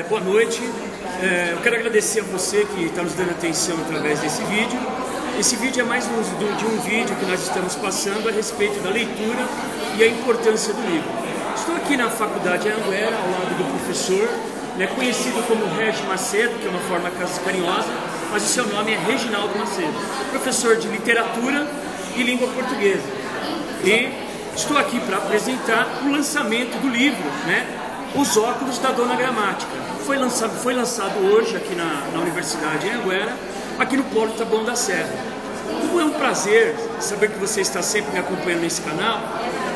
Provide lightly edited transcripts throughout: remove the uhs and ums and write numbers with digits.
Boa noite. Eu quero agradecer a você que está nos dando atenção através desse vídeo. Esse vídeo é mais de um vídeo que nós estamos passando a respeito da leitura e a importância do livro. Estou aqui na Faculdade Anhanguera, ao lado do professor, conhecido como Regis Macedo, que é uma forma carinhosa, mas o seu nome é Reginaldo Macedo, professor de literatura e língua portuguesa. E estou aqui para apresentar o lançamento do livro, Os Óculos da Dona Gramática. Foi lançado hoje aqui na Universidade Anhanguera, aqui no Polo Taboão da Serra. Como é um prazer saber que você está sempre me acompanhando nesse canal,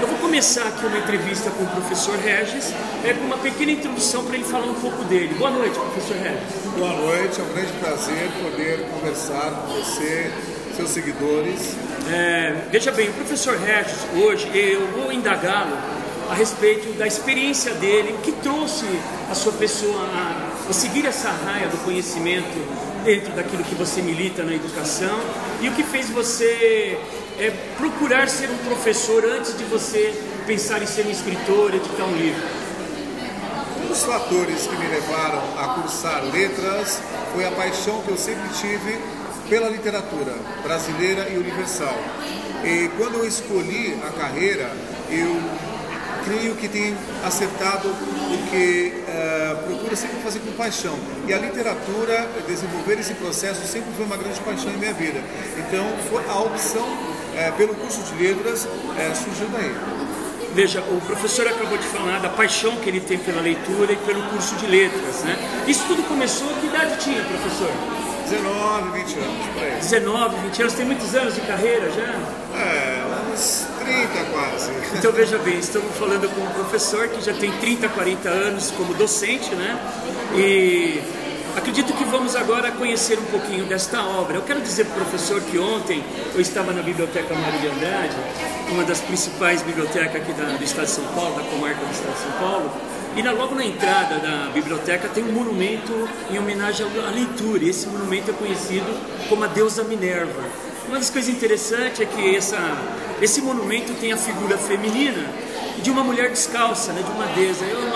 eu vou começar aqui uma entrevista com o professor Regis, com uma pequena introdução para ele falar um pouco dele. Boa noite, professor Regis. Boa noite, é um grande prazer poder conversar com você, seus seguidores. Veja bem, o professor Regis, hoje eu vou indagá-lo a respeito da experiência dele, o que trouxe a sua pessoa a seguir essa raia do conhecimento dentro daquilo que você milita na educação e o que fez você procurar ser um professor antes de você pensar em ser um escritor, editar um livro. Um dos fatores que me levaram a cursar letras foi a paixão que eu sempre tive pela literatura brasileira e universal. E quando eu escolhi a carreira, eu creio que tenho acertado o que procuro sempre fazer com paixão. E a literatura, desenvolver esse processo, sempre foi uma grande paixão em minha vida. Então, a opção pelo curso de letras surgiu daí. Veja, o professor acabou de falar da paixão que ele tem pela leitura e pelo curso de letras, Isso tudo começou, que idade tinha, professor? 19, 20 anos, por aí. 19, 20 anos, tem muitos anos de carreira já? Uns 30 quase. Então veja bem, estamos falando com um professor que já tem 30, 40 anos como docente, E acredito que vamos agora conhecer um pouquinho desta obra. Eu quero dizer para o professor que ontem eu estava na Biblioteca Mário de Andrade, uma das principais bibliotecas aqui do estado de São Paulo, da comarca do estado de São Paulo, e logo na entrada da biblioteca tem um monumento em homenagem à leitura, e esse monumento é conhecido como a deusa Minerva. Uma das coisas interessantes é que esse monumento tem a figura feminina de uma mulher descalça, de uma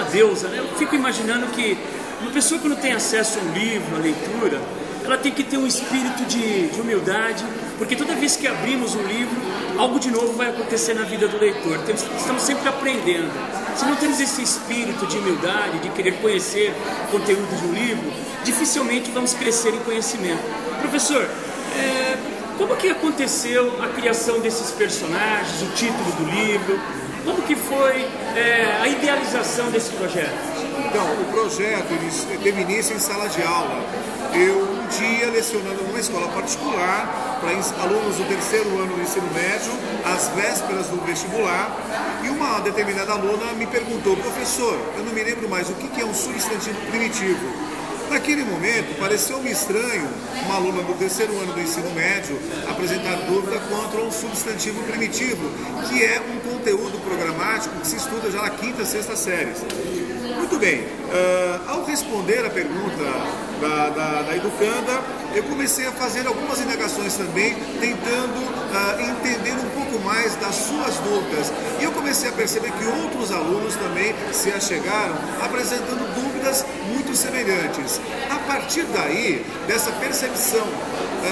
deusa. Eu fico imaginando que uma pessoa que não tem acesso a um livro, a leitura, ela tem que ter um espírito de humildade, porque toda vez que abrimos um livro, algo de novo vai acontecer na vida do leitor. Estamos sempre aprendendo. Se não temos esse espírito de humildade, de querer conhecer o conteúdo de um livro, dificilmente vamos crescer em conhecimento. Professor, como que aconteceu a criação desses personagens, o título do livro? Como que foi a idealização desse projeto? Então, o projeto teve início em sala de aula. Eu, um dia, lecionando numa escola particular para alunos do terceiro ano do ensino médio, às vésperas do vestibular, e uma determinada aluna me perguntou: professor, eu não me lembro mais, o que é um substantivo primitivo? Naquele momento, pareceu-me estranho uma aluna do terceiro ano do ensino médio apresentar dúvida quanto a um substantivo primitivo, que é um conteúdo programático que se estuda já na quinta, sexta séries. Muito bem, ao responder a pergunta da educanda, eu comecei a fazer algumas indagações também, tentando entender um pouco mais das suas dúvidas. E eu comecei a perceber que outros alunos também se achegaram apresentando dúvidas muito semelhantes. A partir daí, dessa percepção,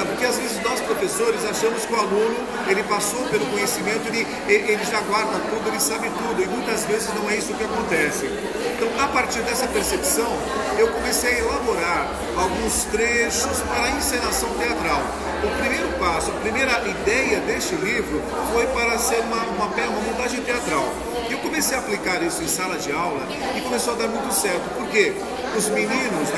porque às vezes nós professores achamos que o aluno, ele passou pelo conhecimento, ele já guarda tudo, ele sabe tudo, e muitas vezes não é isso que acontece. Então, a partir dessa percepção, eu comecei a elaborar alguns trechos para a encenação teatral. O primeiro passo, a primeira ideia deste livro foi para ser uma montagem teatral. Eu comecei a aplicar isso em sala de aula e começou a dar muito certo, porque os meninos,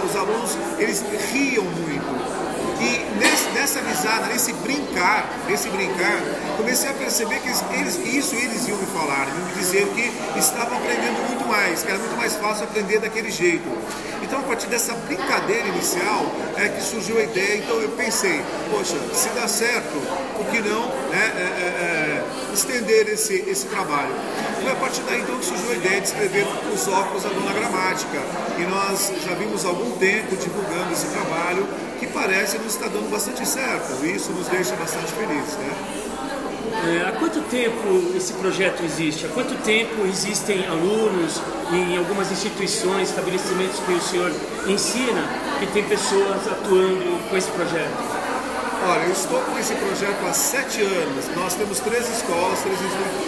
os alunos, eles riam muito. E nessa risada, nesse brincar, comecei a perceber que eles iam me falar, iam me dizer que estavam aprendendo muito mais, que era muito mais fácil aprender daquele jeito. Então, a partir dessa brincadeira inicial, é que surgiu a ideia. Então, eu pensei, poxa, se dá certo, por que não estender esse trabalho? Foi a partir daí, então, que surgiu a ideia de escrever Os Óculos da Dona Gramática. E nós já vimos há algum tempo divulgando esse trabalho, que parece nos está dando bastante certo, e isso nos deixa bastante felizes, há quanto tempo esse projeto existe? Há quanto tempo existem alunos em algumas instituições, estabelecimentos que o senhor ensina, que tem pessoas atuando com esse projeto? Olha, eu estou com esse projeto há 7 anos. Nós temos 3 escolas, 3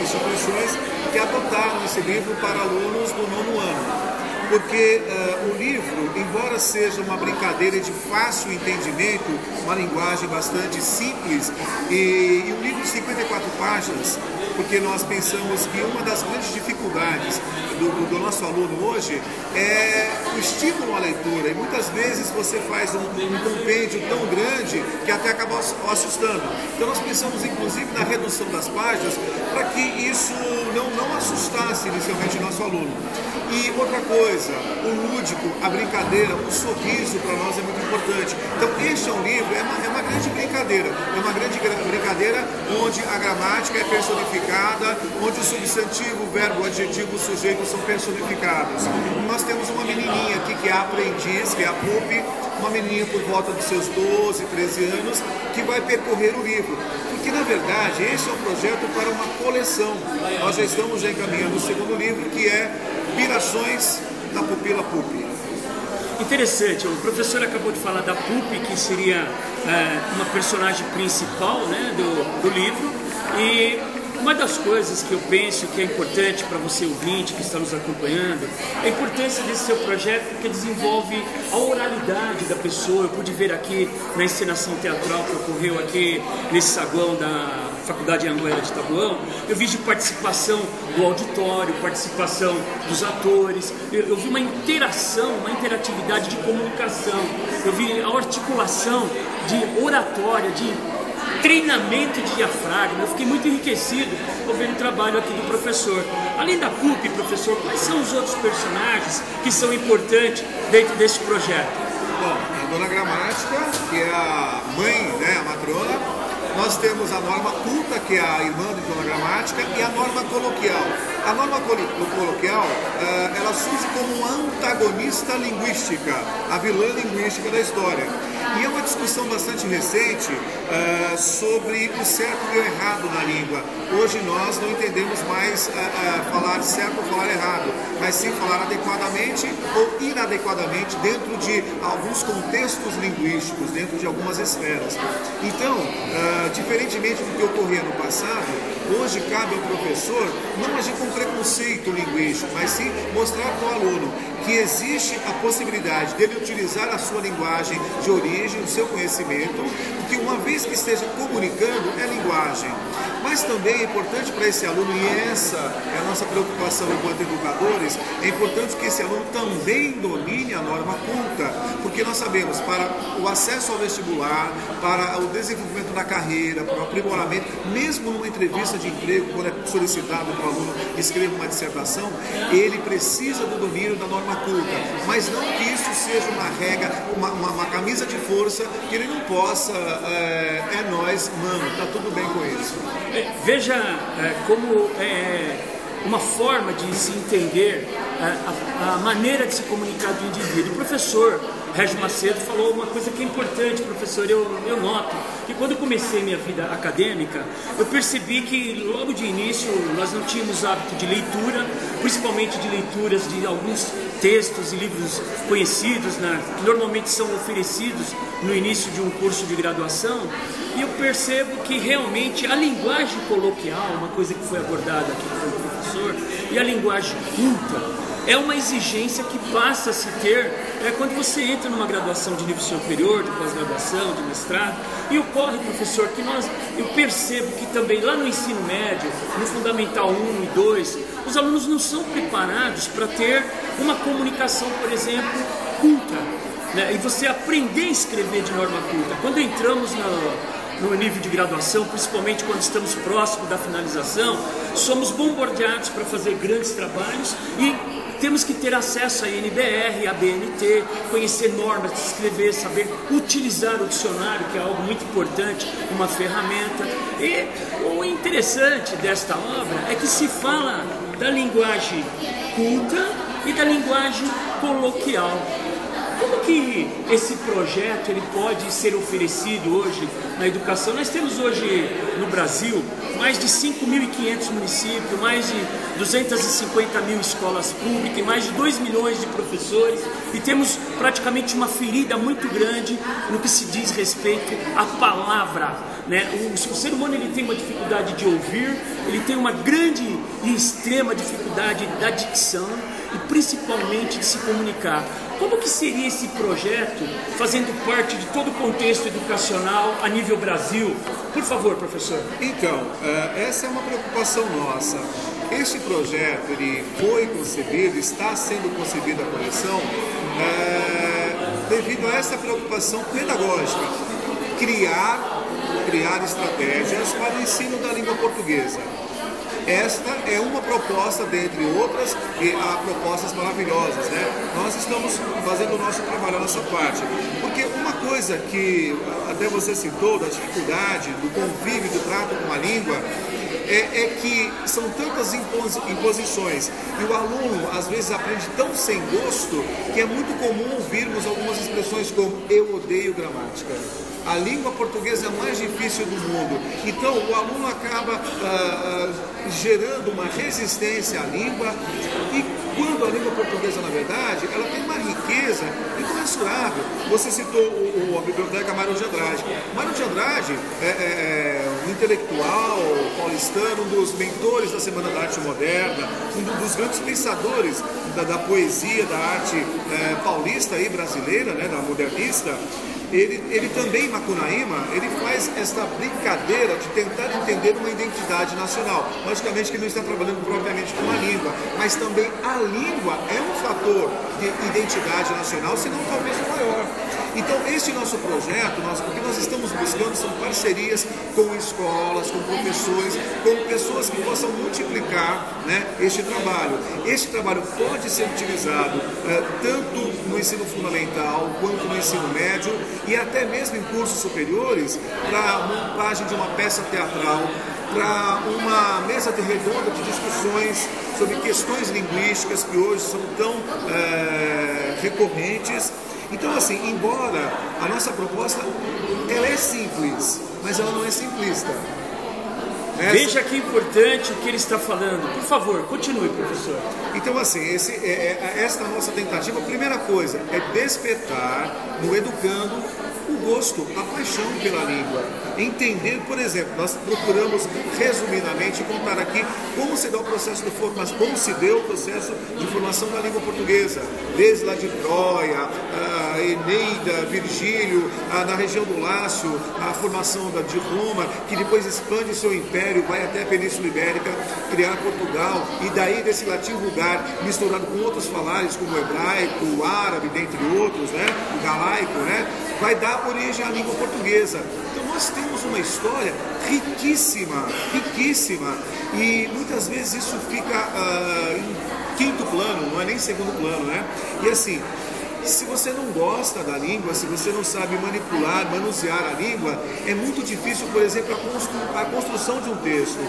instituições que adotaram esse livro para alunos do 9º ano. Porque o livro, embora seja uma brincadeira de fácil entendimento, uma linguagem bastante simples, e um livro de 54 páginas, porque nós pensamos que uma das grandes dificuldades do nosso aluno hoje é o estímulo à leitura, e muitas vezes você faz um compêndio tão grande que até acaba assustando. Então nós pensamos inclusive na redução das páginas para que isso não assustasse inicialmente o nosso aluno. E outra coisa, o lúdico, a brincadeira, o sorriso para nós é muito importante. Então este é um livro, é uma grande brincadeira, onde a gramática é personificada, onde o substantivo, o verbo, o adjetivo, o sujeito são personificados. Nós temos uma menininha aqui que é a aprendiz, que é a Pupi, uma menininha por volta dos seus 12, 13 anos, que vai percorrer o livro. Porque, na verdade, esse é um projeto para uma coleção. Nós já estamos encaminhando o 2º livro, que é Pirações da Pupila Pupi. Interessante, o professor acabou de falar da Pupi, que seria uma personagem principal, né, do livro, e uma das coisas que eu penso que é importante para você ouvinte que está nos acompanhando é a importância desse seu projeto, porque desenvolve a oralidade da pessoa. Eu pude ver aqui na encenação teatral que ocorreu aqui nesse saguão da Faculdade Anguera de Taboão, eu vi de participação do auditório, participação dos atores, eu vi uma interação, uma interatividade de comunicação, eu vi a articulação de oratória, de treinamento de diafragma. Eu fiquei muito enriquecido ao ver o trabalho aqui do professor. Além da Pupi, professor, quais são os outros personagens que são importantes dentro desse projeto? Bom, a Dona Gramática, que é a mãe, né, a matrona. Nós temos a Norma Culta, que é a irmã de Dona Gramática, e a Norma Coloquial. A Norma Coloquial, ela surge como uma antagonista linguística, a vilã linguística da história. E é uma discussão bastante recente sobre o certo e o errado na língua. Hoje nós não entendemos mais falar certo ou falar errado, mas sim falar adequadamente ou inadequadamente dentro de alguns contextos linguísticos, dentro de algumas esferas. Então, diferentemente do que ocorria no passado, hoje cabe ao professor não agir com preconceito linguístico, mas sim mostrar para o aluno que existe a possibilidade dele utilizar a sua linguagem de origem, o seu conhecimento, porque uma vez que esteja comunicando, é linguagem. Mas também é importante para esse aluno, e essa é a nossa preocupação enquanto educadores, é importante que esse aluno também domine a norma culta, porque nós sabemos, para o acesso ao vestibular, para o desenvolvimento da carreira, para o aprimoramento, mesmo numa entrevista de emprego, quando é solicitado para o aluno escrever uma dissertação, ele precisa do domínio da norma culta, mas não que isso seja uma regra, uma camisa de força, que ele não possa, é nós, mano, tá tudo bem com isso. Veja como uma forma de se entender a maneira de se comunicar do indivíduo. O professor Régio Macedo falou uma coisa que é importante, professor, eu noto que quando eu comecei minha vida acadêmica, eu percebi que logo de início nós não tínhamos hábito de leitura, principalmente de leituras de alguns textos e livros conhecidos, né, que normalmente são oferecidos no início de um curso de graduação, e eu percebo que realmente a linguagem coloquial, uma coisa que foi abordada aqui pelo professor, e a linguagem culta, é uma exigência que passa a se ter quando você entra numa graduação de nível superior, de pós-graduação, de mestrado, e ocorre, professor, que eu percebo que também lá no ensino médio, no Fundamental 1 e 2, os alunos não são preparados para ter uma comunicação, por exemplo, culta, né? E você aprender a escrever de norma culta. Quando entramos no nível de graduação, principalmente quando estamos próximos da finalização, somos bombardeados para fazer grandes trabalhos e temos que ter acesso à NBR, à BNT, conhecer normas de escrever, saber utilizar o dicionário, que é algo muito importante, uma ferramenta. E o interessante desta obra é que se fala da linguagem culta e da linguagem coloquial. Como que esse projeto ele pode ser oferecido hoje na educação? Nós temos hoje no Brasil mais de 5.500 municípios, mais de 250 mil escolas públicas, e mais de 2 milhões de professores, e temos praticamente uma ferida muito grande no que se diz respeito à palavra, né? O ser humano ele tem uma dificuldade de ouvir, ele tem uma grande e extrema dificuldade da dicção e principalmente de se comunicar. Como que seria esse projeto fazendo parte de todo o contexto educacional a nível Brasil? Por favor, professor. Então, essa é uma preocupação nossa. Este projeto ele foi concebido, está sendo concebida a correção devido a essa preocupação pedagógica, criar estratégias para o ensino da língua portuguesa. Esta é uma proposta, dentre outras, e há propostas maravilhosas, né? Nós estamos fazendo o nosso trabalho, a nossa parte. Porque uma coisa que até você citou, da dificuldade, do convívio, do trato com a língua, é que são tantas imposições e o aluno às vezes aprende tão sem gosto que é muito comum ouvirmos algumas expressões como eu odeio gramática. A língua portuguesa é a mais difícil do mundo, então o aluno acaba gerando uma resistência à língua, e quando a língua portuguesa, na verdade, ela tem uma riqueza incomensurável. Você citou a biblioteca Mário de Andrade. Mário de Andrade é um intelectual paulistano, um dos mentores da Semana da Arte Moderna, um dos grandes pensadores da poesia, da arte paulista e brasileira, né, da modernista. Ele também, Macunaíma, ele faz esta brincadeira de tentar entender uma identidade nacional. Logicamente que ele não está trabalhando propriamente com a língua, mas também a língua é um fator de identidade nacional, se não talvez o maior. Então, esse nosso projeto, o que nós estamos buscando são parcerias com escolas, com professores, com pessoas que possam multiplicar, né, este trabalho. Este trabalho pode ser utilizado tanto no ensino fundamental, quanto no ensino médio, e até mesmo em cursos superiores, para a montagem de uma peça teatral, para uma mesa de redonda de discussões sobre questões linguísticas que hoje são tão recorrentes. Então, assim, embora a nossa proposta ela é simples, mas ela não é simplista. Veja que importante o que ele está falando. Por favor, continue, professor. Então, assim, esta nossa tentativa, a primeira coisa é despertar no educando o gosto, a paixão pela língua. Entender, por exemplo, nós procuramos resumidamente contar aqui como se dá o processo de formação, como se deu o processo de formação da língua portuguesa, desde lá de Troia, Eneida, Virgílio, na região do Lácio, a formação de Roma, que depois expande seu império, vai até a Península Ibérica, criar Portugal, e daí desse latim vulgar, misturado com outros falares, como o hebraico, o árabe, dentre outros, né, o galaico, né, vai dar origem à língua portuguesa. Então nós temos uma história riquíssima, riquíssima, e muitas vezes isso fica em quinto plano, não é nem segundo plano, né? E assim, se você não gosta da língua, se você não sabe manipular, manusear a língua, é muito difícil, por exemplo, a construção de um texto,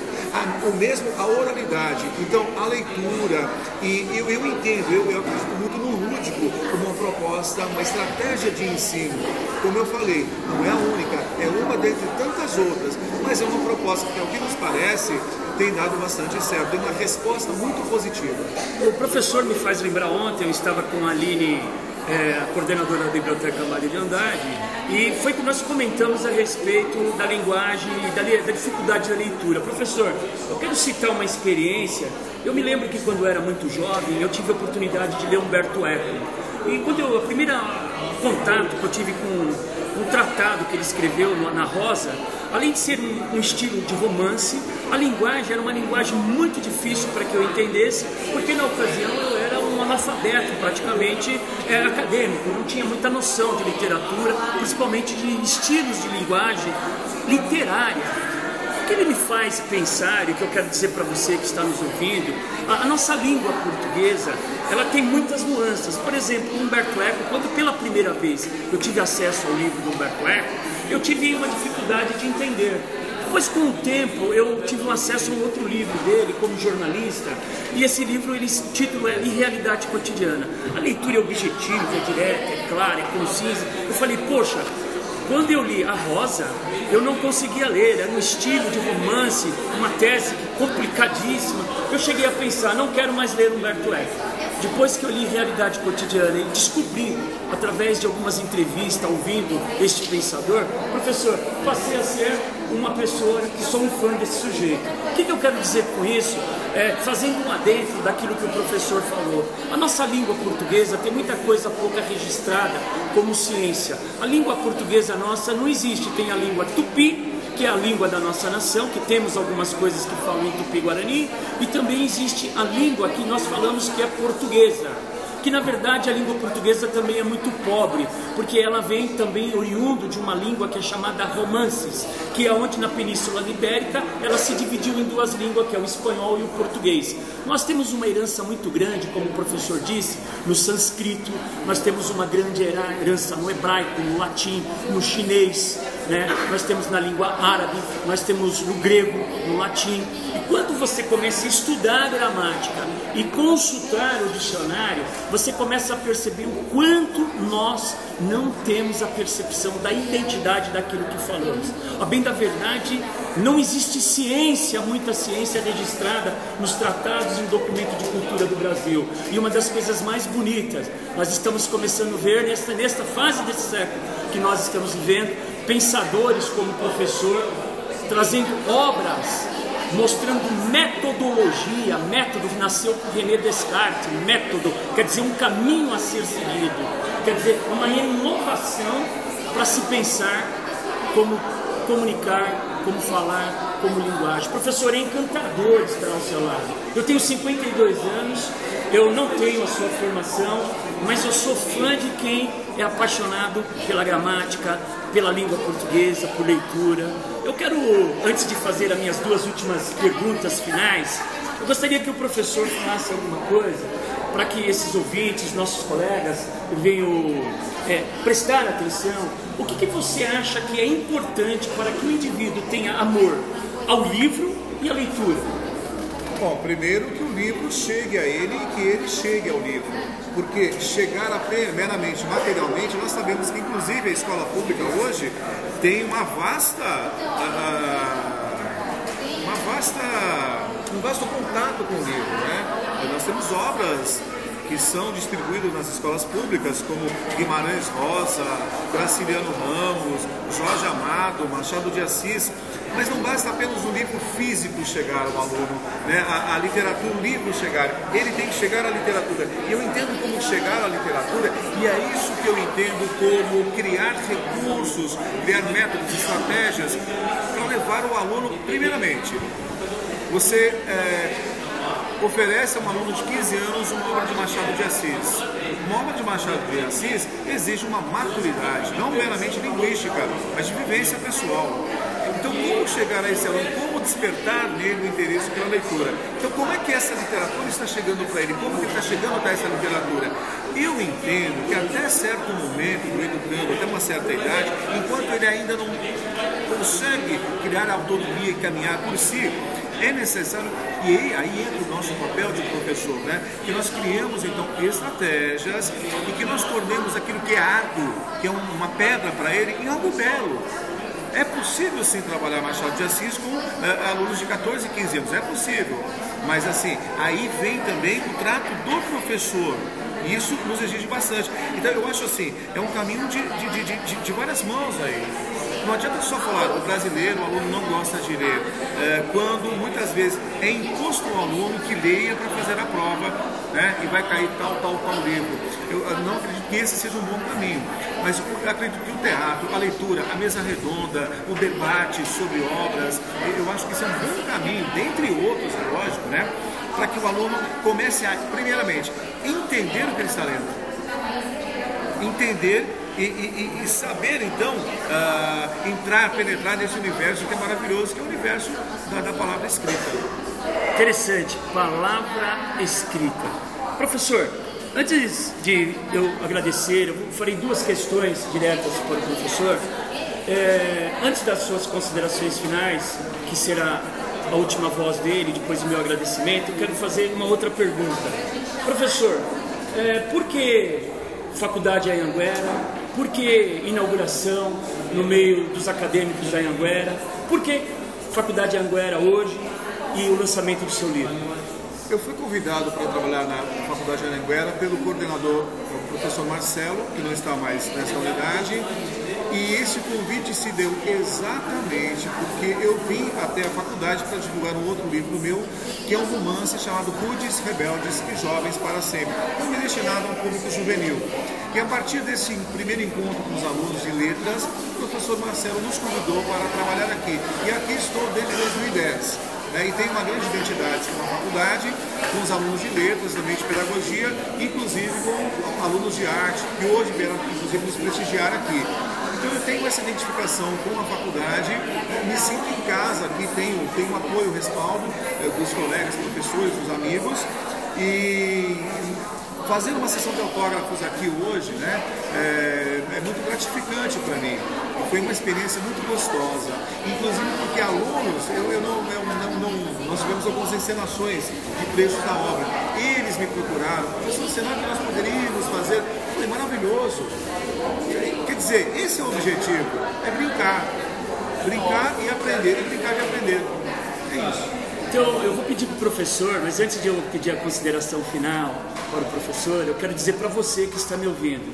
ou mesmo a oralidade. Então, a leitura, e eu entendo, eu acredito muito no lúdico como uma proposta, uma estratégia de ensino. Como eu falei, não é a única, é uma dentre tantas outras, mas é uma proposta que, ao que nos parece, tem dado bastante certo, tem uma resposta muito positiva. O professor me faz lembrar, ontem eu estava com a Aline, a coordenadora da Biblioteca Mário de Andrade, e foi que nós comentamos a respeito da linguagem e da dificuldade da leitura. Professor, eu quero citar uma experiência. Eu me lembro que quando eu era muito jovem, eu tive a oportunidade de ler Umberto Eco. E quando a primeira contato que eu tive com o tratado que ele escreveu na Rosa, além de ser um estilo de romance, a linguagem era uma linguagem muito difícil para que eu entendesse, porque na ocasião eu era um analfabeto praticamente acadêmico, não tinha muita noção de literatura, principalmente de estilos de linguagem literária. O que ele me faz pensar, e o que eu quero dizer para você que está nos ouvindo, a nossa língua portuguesa, ela tem muitas nuances. Por exemplo, Umberto Eco, quando pela primeira vez eu tive acesso ao livro do Umberto Eco, eu tive uma dificuldade de entender. Depois, com o tempo, eu tive um acesso a um outro livro dele, como jornalista, e esse livro, o título é Irrealidade Cotidiana. A leitura é objetiva, é direta, é clara, é concisa. Eu falei, poxa, quando eu li A Rosa, eu não conseguia ler, era um estilo de romance, uma tese complicadíssima. Eu cheguei a pensar, não quero mais ler Humberto Eco. Depois que eu li Realidade Cotidiana e descobri, através de algumas entrevistas, ouvindo este pensador, professor, passei a ser uma pessoa que sou um fã desse sujeito. O que eu quero dizer com isso? Fazendo um adentro daquilo que o professor falou. A nossa língua portuguesa tem muita coisa pouca registrada como ciência. A língua portuguesa nossa não existe, tem a língua tupi, que é a língua da nossa nação, que temos algumas coisas que falam em tupi-guarani, e também existe a língua que nós falamos que é portuguesa, que na verdade a língua portuguesa também é muito pobre, porque ela vem também oriundo de uma língua que é chamada romances, que é onde na Península Ibérica ela se dividiu em duas línguas, que é o espanhol e o português. Nós temos uma herança muito grande, como o professor disse, no sânscrito, nós temos uma grande herança no hebraico, no latim, no chinês, né? Nós temos na língua árabe, nós temos no grego, no latim. E quando você começa a estudar a gramática e consultar o dicionário, você começa a perceber o quanto nós não temos a percepção da identidade daquilo que falamos. A bem da verdade, não existe ciência, muita ciência registrada nos tratados e no documento de cultura do Brasil. E uma das coisas mais bonitas, nós estamos começando a ver nesta fase desse século que nós estamos vivendo, pensadores como o professor, trazendo obras, mostrando metodologia. Método nasceu por René Descartes. Método quer dizer um caminho a ser seguido, quer dizer uma inovação para se pensar como comunicar, como falar, como linguagem. Professor, é encantador estar ao seu lado. Eu tenho 52 anos, eu não tenho a sua formação, mas eu sou fã de quem é apaixonado pela gramática, pela língua portuguesa, por leitura. Eu quero, antes de fazer as minhas duas últimas perguntas finais, eu gostaria que o professor falasse alguma coisa para que esses ouvintes, nossos colegas, venham prestar atenção. O que você acha que é importante para que o indivíduo tenha amor ao livro e à leitura? Bom, primeiro que o livro chegue a ele e que ele chegue ao livro. Porque chegar a meramente materialmente, nós sabemos que inclusive a escola pública hoje tem um vasto contato com o livro, né? Nós temos obras que são distribuídos nas escolas públicas, como Guimarães Rosa, Graciliano Ramos, Jorge Amado, Machado de Assis. Mas não basta apenas o livro físico chegar ao aluno, né? A literatura, o livro chegar, ele tem que chegar à literatura. E eu entendo como chegar à literatura, e é isso que eu entendo como criar recursos, criar métodos, estratégias para levar o aluno, primeiramente, você oferece a um aluno de 15 anos uma obra de Machado de Assis. Uma obra de Machado de Assis exige uma maturidade, não meramente linguística, mas de vivência pessoal. Então, como chegar a esse aluno, como despertar nele o interesse pela leitura? Então, como é que essa literatura está chegando para ele? Como que ele está chegando até essa literatura? Eu entendo que até certo momento do educando, até uma certa idade, enquanto ele ainda não consegue criar autonomia e caminhar por si, é necessário, e aí entra o nosso papel de professor, né? Que nós criamos então estratégias e que nós tornemos aquilo que é árduo, que é uma pedra para ele, em algo belo. É possível sim trabalhar Machado de Assis com alunos de 14 e 15 anos, é possível, mas assim, aí vem também o trato do professor, e isso nos exige bastante. Então eu acho assim, é um caminho de várias mãos aí. Não adianta só falar, o brasileiro, o aluno não gosta de ler, quando muitas vezes é imposto ao aluno que leia para fazer a prova, né, e vai cair tal livro. Eu não acredito que esse seja um bom caminho, mas eu acredito que o teatro, a leitura, a mesa redonda, o debate sobre obras, eu acho que isso é um bom caminho, dentre outros, é lógico, né, para que o aluno comece a, primeiramente, entender o que ele está lendo. Entender e saber, então, penetrar nesse universo que é maravilhoso, que é o universo da palavra escrita. Interessante, palavra escrita. Professor, antes de eu agradecer, eu farei duas questões diretas para o professor. Antes das suas considerações finais, que será a última voz dele, depois do meu agradecimento, eu quero fazer uma outra pergunta. Professor, por que Faculdade Anhanguera? Por que inauguração no meio dos acadêmicos da Anhanguera? Por que Faculdade Anhanguera hoje e o lançamento do seu livro? Eu fui convidado para trabalhar na Faculdade Anhanguera pelo coordenador, o professor Marcelo, que não está mais nessa unidade, e esse convite se deu exatamente porque eu vim até a faculdade para divulgar um outro livro meu, que é um romance chamado Rudes, Rebeldes e Jovens para Sempre, também destinado a um público juvenil. E a partir desse primeiro encontro com os alunos de letras, o professor Marcelo nos convidou para trabalhar aqui. E aqui estou desde 2010. E tem uma grande identidade com a faculdade, com os alunos de letras, também de pedagogia, inclusive com alunos de arte, que hoje vieram inclusive nos prestigiar aqui. Então eu tenho essa identificação com a faculdade, me sinto em casa aqui, tenho apoio, respaldo dos colegas, professores, dos amigos, e fazer uma sessão de autógrafos aqui hoje, né, é muito gratificante para mim. Foi uma experiência muito gostosa, inclusive porque alunos, nós tivemos algumas encenações de trechos da obra. Eles me procuraram, professor, será que nós poderíamos fazer? Eu falei, maravilhoso. Quer dizer, esse é o objetivo, é brincar e aprender, e brincar de aprender. É isso. Então, eu vou pedir para o professor, mas antes de eu pedir a consideração final para o professor, eu quero dizer para você que está me ouvindo,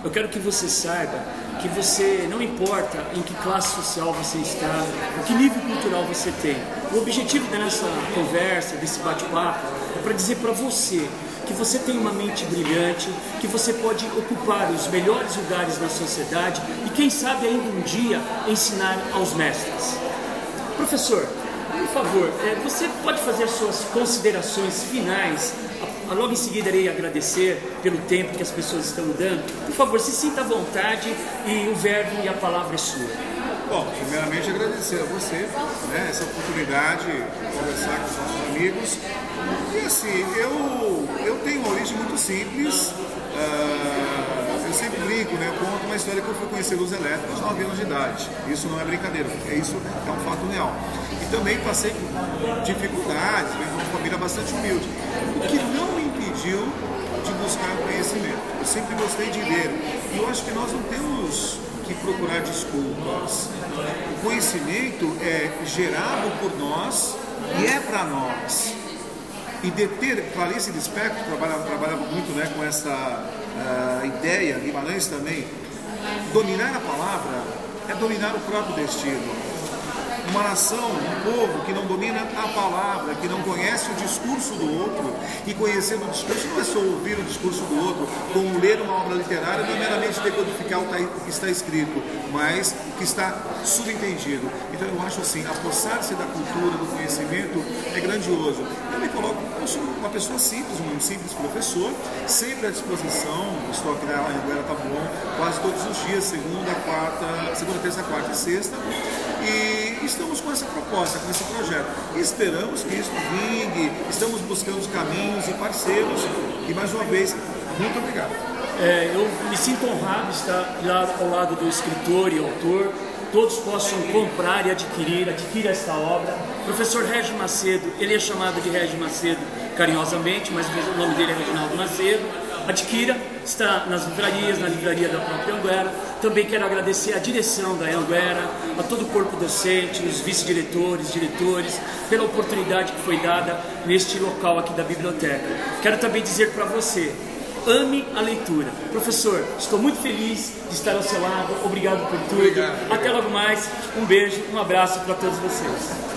eu quero que você saiba que você, não importa em que classe social você está, o que nível cultural você tem, o objetivo dessa conversa, desse bate-papo, é para dizer para você que você tem uma mente brilhante, que você pode ocupar os melhores lugares na sociedade e quem sabe ainda um dia ensinar aos mestres. Professor, por favor, você pode fazer as suas considerações finais? Logo em seguida irei agradecer pelo tempo que as pessoas estão dando. Por favor, se sinta à vontade e o verbo e a palavra é sua. Bom, primeiramente agradecer a você, né, essa oportunidade de conversar com os nossos amigos. E assim, eu tenho uma origem muito simples. Eu sempre brinco, né? Eu conto uma história que eu fui conhecer luz elétrica aos 9 anos de idade. Isso não é brincadeira, isso é um fato real. E também passei por dificuldades, venho de uma família bastante humilde, o que não me impediu de buscar conhecimento. Eu sempre gostei de ler. E eu acho que nós não temos que procurar desculpas. O conhecimento é gerado por nós e é para nós. E deter, Clarice Lispector trabalhava muito, né, com essa ideia, Guimarães também, dominar a palavra é dominar o próprio destino. Uma nação, um povo que não domina a palavra, que não conhece o discurso do outro, e conhecer o discurso não é só ouvir o discurso do outro, como ler uma obra literária, não é meramente decodificar o que está escrito, mas o que está subentendido. Então eu acho assim, apossar-se da cultura, do conhecimento, é grandioso. Eu me coloco, eu sou uma pessoa simples, um simples professor, sempre à disposição, estou aqui na Anhanguera Taboão quase todos os dias, segunda, terça, quarta e sexta, e estamos com essa proposta, com esse projeto. E esperamos que isso vingue, estamos buscando caminhos e parceiros. E mais uma vez, muito obrigado. Eu me sinto honrado de estar lá ao lado do escritor e autor. Todos possam comprar e adquirir esta obra. Professor Régis Macedo, ele é chamado de Régis Macedo carinhosamente, mas o nome dele é Reginaldo Macedo. Adquira, está nas livrarias, na livraria da própria Anhanguera. Também quero agradecer à direção da Anhanguera, a todo o corpo docente, os vice-diretores, diretores, pela oportunidade que foi dada neste local aqui da biblioteca. Quero também dizer para você, ame a leitura. Professor, estou muito feliz de estar ao seu lado, obrigado por tudo. Obrigado. Até logo mais, um beijo, um abraço para todos vocês.